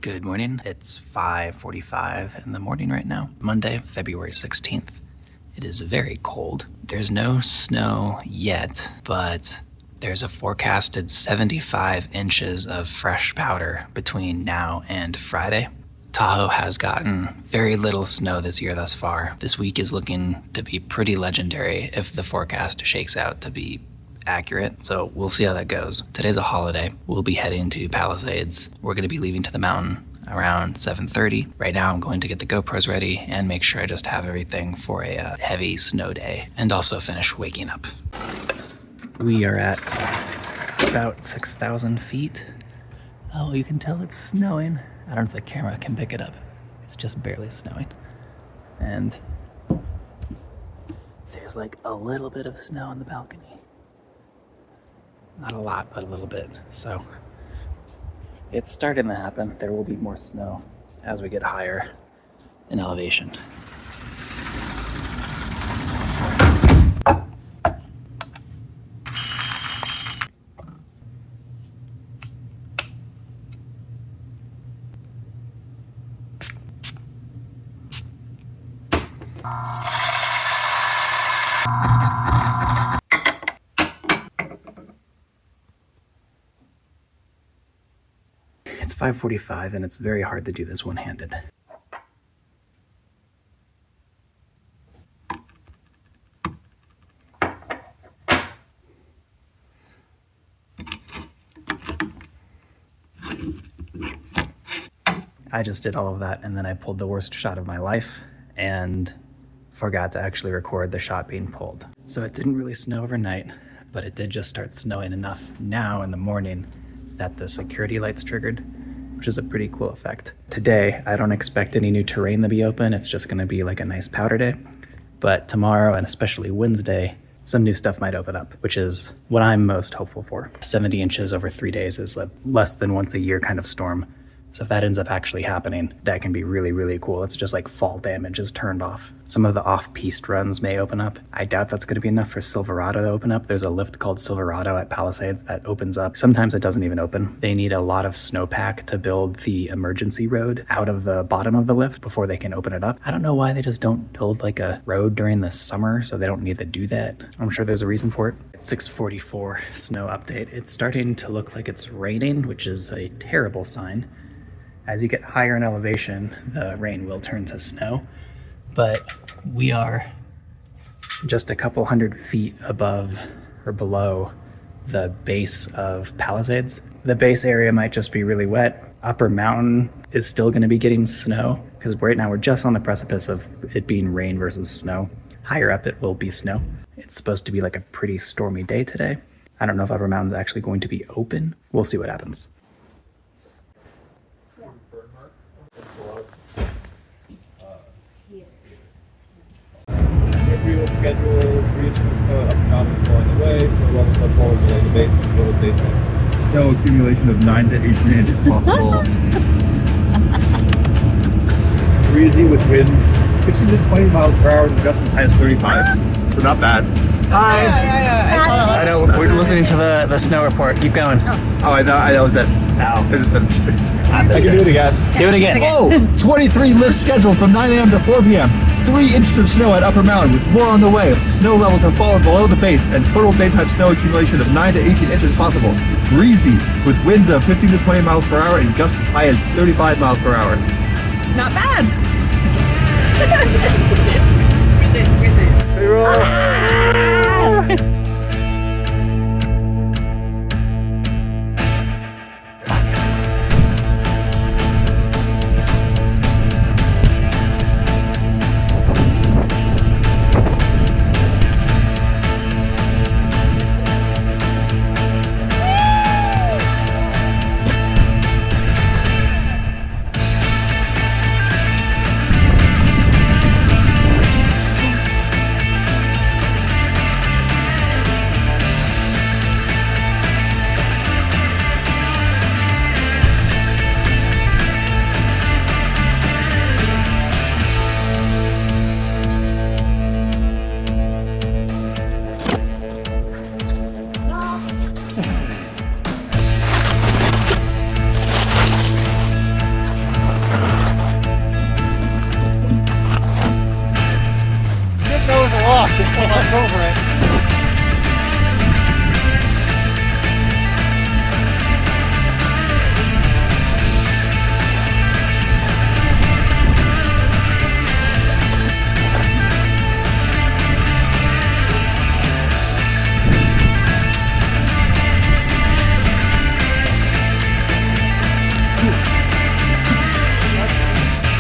Good morning. It's 5:45 in the morning right now, Monday, February 16th. It is very cold. There's no snow yet, but there's a forecasted 75 inches of fresh powder between now and Friday. Tahoe has gotten very little snow this year thus far. This week is looking to be pretty legendary if the forecast shakes out to be accurate, so we'll see how that goes. Today's a holiday. We'll be heading to Palisades. We're going to be leaving to the mountain around 7:30. Right now I'm going to get the GoPros ready and make sure I just have everything for a heavy snow day, and also finish waking up. We are at about 6,000 feet. Oh, you can tell it's snowing. I don't know if the camera can pick it up. It's just barely snowing. And there's like a little bit of snow on the balcony. Not a lot, but a little bit. So it's starting to happen. There will be more snow as we get higher in elevation. It's 5:45 and it's very hard to do this one-handed. I just did all of that and then I pulled the worst shot of my life and forgot to actually record the shot being pulled. So it didn't really snow overnight, but it did just start snowing enough now in the morning that the security lights triggered, which is a pretty cool effect. Today, I don't expect any new terrain to be open. It's just gonna be like a nice powder day. But tomorrow, and especially Wednesday, some new stuff might open up, which is what I'm most hopeful for. 70 inches over 3 days is a less than once a year kind of storm. So if that ends up actually happening, that can be really, really cool. It's just like fall damage is turned off. Some of the off-piste runs may open up. I doubt that's gonna be enough for Silverado to open up. There's a lift called Silverado at Palisades that opens up. Sometimes it doesn't even open. They need a lot of snowpack to build the emergency road out of the bottom of the lift before they can open it up. I don't know why they just don't build like a road during the summer, so they don't need to do that. I'm sure there's a reason for it. It's 6:44 snow update. It's starting to look like it's raining, which is a terrible sign. As you get higher in elevation, the rain will turn to snow, but we are just a couple hundred feet above or below the base of Palisades. The base area might just be really wet. Upper mountain is still gonna be getting snow, because right now we're just on the precipice of it being rain versus snow. Higher up it will be snow. It's supposed to be like a pretty stormy day today. I don't know if Upper Mountain's actually going to be open. We'll see what happens. We will schedule 3 inches of snow at Upper Mountain along the way, so 11 foot falls along the base and total daytime snow accumulation of 9 to 18 inches possible. Breezy with winds 15 to 20 miles per hour and gusts as high as 35. So not bad. Hi! Yeah. I know, we're listening to the snow report. Keep going. Oh, I thought that was it. Ow. I just finished. I can do it again. Do it again. Oh, 23 lifts scheduled from 9 a.m. to 4 p.m. 3 inches of snow at Upper Mountain with more on the way. Snow levels have fallen below the base and total daytime snow accumulation of 9 to 18 inches possible. Breezy with winds of 15 to 20 miles per hour and gusts as high as 35 miles per hour. Not bad.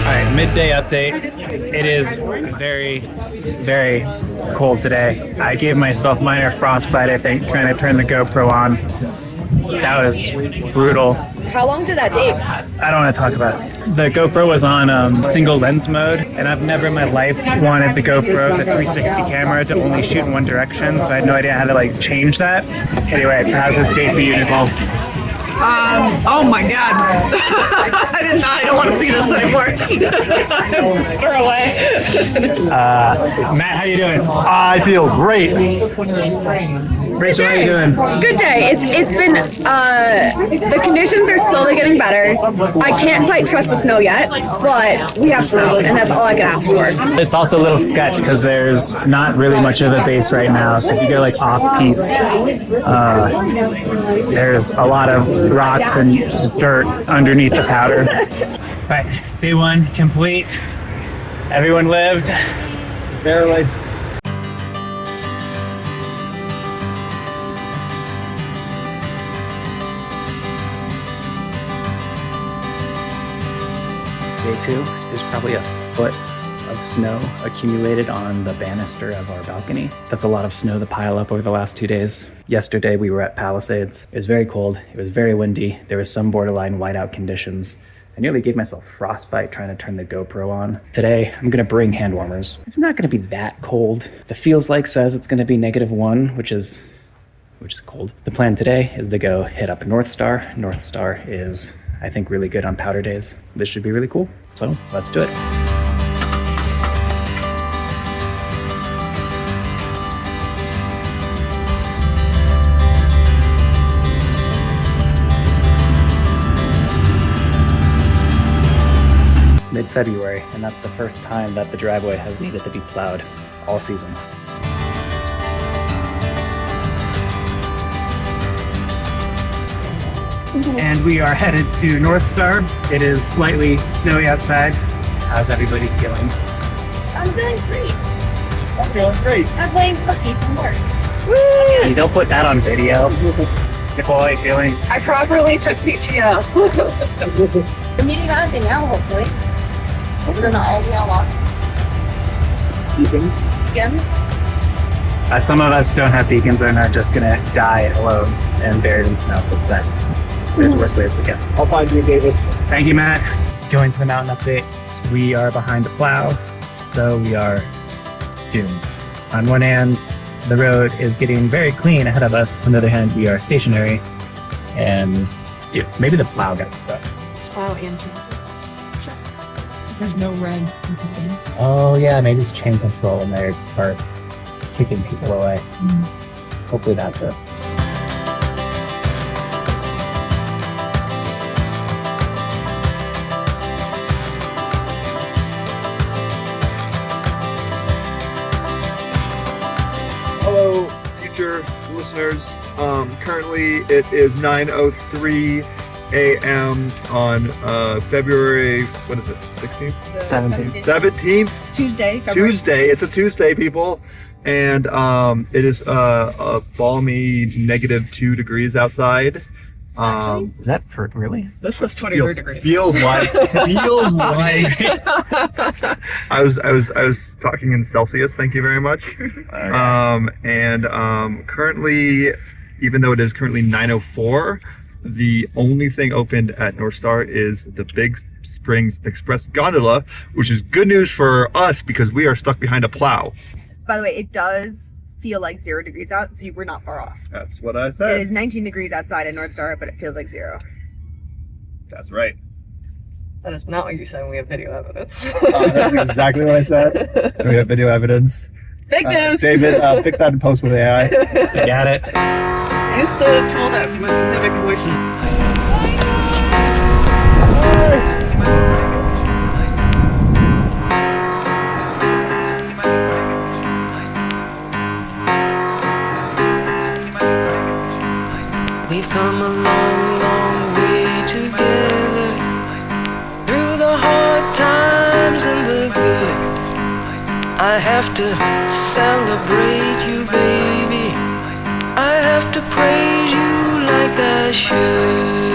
Alright, midday update. It is very, very cold today. I gave myself minor frostbite, I think, trying to turn the GoPro on. That was brutal. How long did that take? I don't want to talk about it. The GoPro was on single lens mode, and I've never in my life wanted the GoPro, the 360 camera, to only shoot in one direction, so I had no idea how to like change that. Anyway, how's this day for you, Nicole? Oh my god. I don't want to see this anymore. Throw away. Matt, how you doing? I feel great. Rachel, how you doing? Good day. It's been the conditions are slowly getting better. I can't quite trust the snow yet, but we have snow, and that's all I can ask for. It's also a little sketch because there's not really much of a base right now, so if you go like off-piste, there's a lot of rocks and just dirt underneath the powder. Right, day one complete. Everyone lived. Barely. Day two is probably a foot of snow accumulated on the banister of our balcony. That's a lot of snow to pile up over the last 2 days. Yesterday we were at Palisades. It was very cold. It was very windy. There was some borderline whiteout conditions. I nearly gave myself frostbite trying to turn the GoPro on. Today, I'm gonna bring hand warmers. It's not gonna be that cold. The feels like says it's gonna be -1, which is cold. The plan today is to go hit up North Star. North Star is, I think, really good on powder days. This should be really cool. So let's do it. Mid-February, and that's the first time that the driveway has needed to be plowed all season. And we are headed to North Star. It is slightly snowy outside. How's everybody feeling? I'm feeling great. I'm feeling great. I'm playing cookie from work. You don't put that on video. Nicole, how are you feeling? I properly took PTO. We're meeting on anything now, hopefully. We're not all locked. Beacons. Some of us don't have beacons and are just gonna die alone and buried in snow. But there's worse ways to go. I'll find you, David. Thank you, Matt. Going to the mountain update. We are behind the plow, so we are doomed. On one hand, the road is getting very clean ahead of us. On the other hand, we are stationary and doomed. Maybe the plow got stuck. Oh, and there's no red. Oh yeah, maybe it's chain control and they are kicking people away. Hopefully that's it. Hello, future listeners. Currently it is 9:03 a.m. on February, what is it, 16th? 17th? Tuesday, February. Tuesday. It's a Tuesday, people. And it is a balmy -2 degrees outside. Is that for really? This was 23 degrees. Feels like I was talking in Celsius, thank you very much. Currently, even though it is currently 9:04, the only thing opened at North Star is the Big Springs Express gondola, which is good news for us because we are stuck behind a plow. By the way, it does feel like 0 degrees out, so we're not far off. That's what I said. It is 19 degrees outside at North Star, but it feels like 0. That's right. That is not what you said. We have video evidence. That's exactly what I said. We have video evidence. Fake news! David, fix that in post with AI. I got it. Use the tool that you might make the voice. We've come a long, long way together, through the hard times and the good. I have to celebrate you, baby. I have to praise you like I should.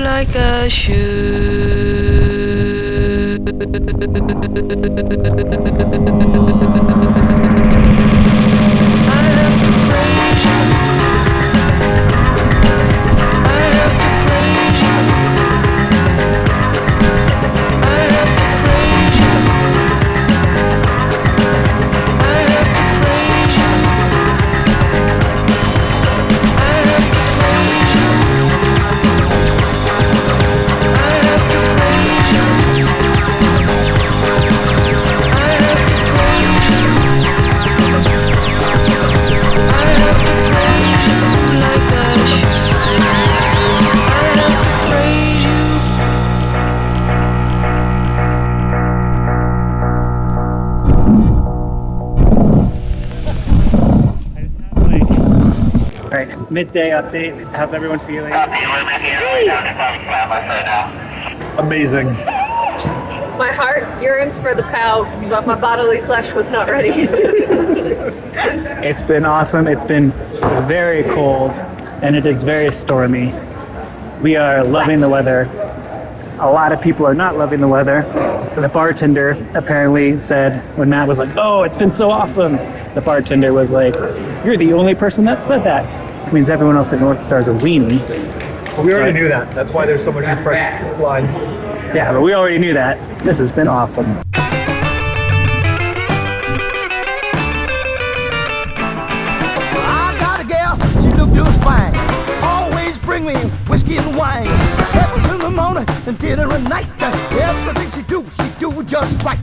Like I should. Midday update. How's everyone feeling? Amazing. My heart yearns for the POW, but my bodily flesh was not ready. It's been awesome. It's been very cold and it is very stormy. We are loving the weather. A lot of people are not loving the weather. The bartender apparently said when Matt was like, "Oh, it's been so awesome," the bartender was like, "You're the only person that said that." Which means everyone else at North Star's a weenie. Well, we already knew that. That's why there's so much fresh lines. Yeah, but we already knew that. This has been awesome. I got a gal, she look just fine. Always bring me whiskey and wine. Breakfast in the morning and dinner at night. Everything she do just right.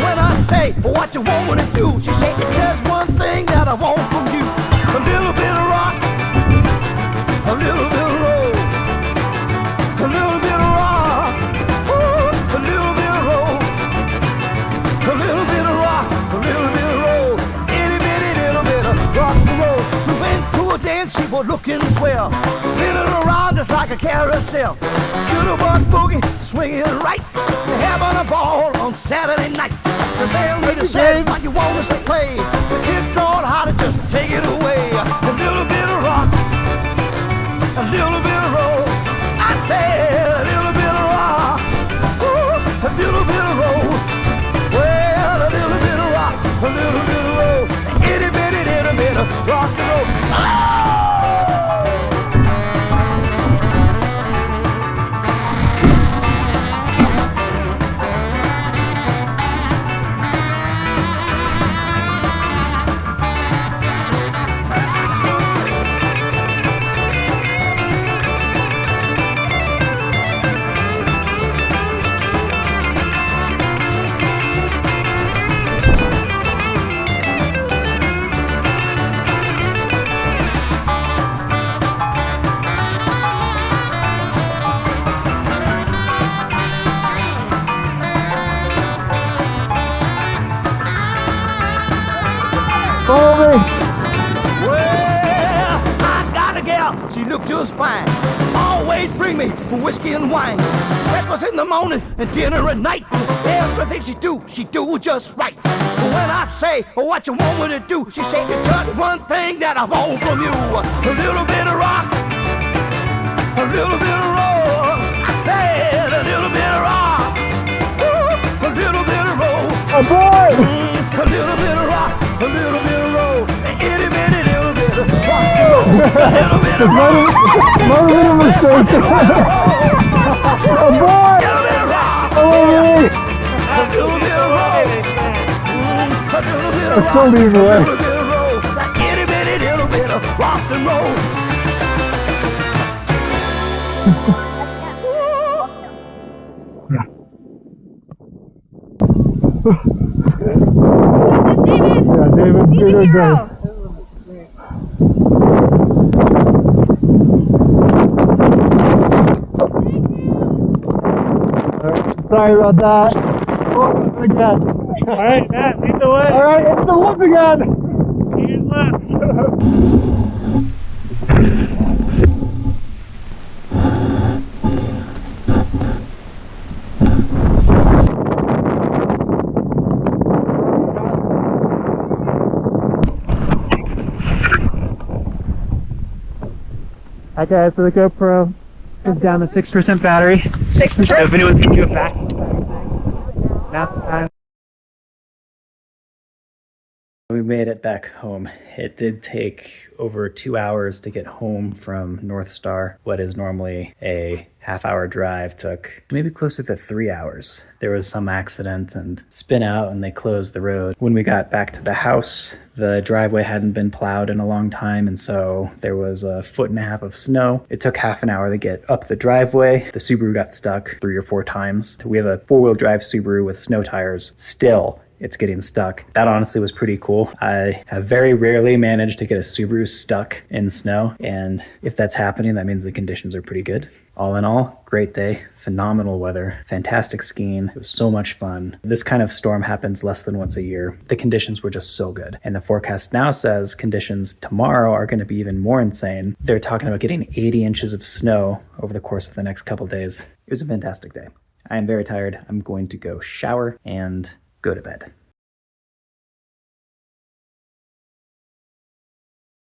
When I say what you want me to do, she say it's just one thing that I want from you. A little bit of rock, a little bit of roll, a little bit of rock, ooh, a little bit of roll, a little bit of rock, a little bit of roll, itty bitty little bit of rock and roll. We went to a dance, she was looking swell, spinning around just like a carousel. Jitterbug boogie, swinging right, having a ball on Saturday night. The band leader said, "What you want us to play?" The kids all how to just take it away. a little bit of roll, itty bitty little bit of rock and roll. Follow me. Well, I got a gal, she looked just fine. Always bring me whiskey and wine. Breakfast in the morning and dinner at night. Everything she do just right. When I say what you want me to do, she say, just one thing that I want from you. A little bit of rock, a little bit of roll. I said a little bit of rock, a little bit of roll. Aboard! A little bit of rock, a little bit of roll, itty bitty little bit of rock and roll, a little bit of rock, My little mistake. Aboard! a little bit of rock, Follow me. a little bit of roll, a little bit of rock, So leave a away. little bit of roll, that itty bitty little bit of rock and roll. Yeah, David, you're doing great. Alright, sorry about that. Oh, again. Alright, Matt, lead the way. Alright, it's the woods again. Skiers left. Okay, for the GoPro, it's down to 6% battery. 6%? So if anyone's giving you a back, now's the time. We made it back home. It did take over 2 hours to get home from North Star. What is normally a half-hour drive took maybe closer to 3 hours. There was some accident and spin out and they closed the road. When we got back to the house, the driveway hadn't been plowed in a long time, and so there was 1.5 feet of snow. It took half an hour to get up the driveway. The Subaru got stuck 3 or 4 times. We have a 4-wheel drive Subaru with snow tires. Still, it's getting stuck. That honestly was pretty cool. I have very rarely managed to get a Subaru stuck in snow, and if that's happening, that means the conditions are pretty good. All in all, great day, phenomenal weather, fantastic skiing. It was so much fun. This kind of storm happens less than once a year. The conditions were just so good. And the forecast now says conditions tomorrow are going to be even more insane. They're talking about getting 80 inches of snow over the course of the next couple days. It was a fantastic day. I am very tired. I'm going to go shower and go to bed.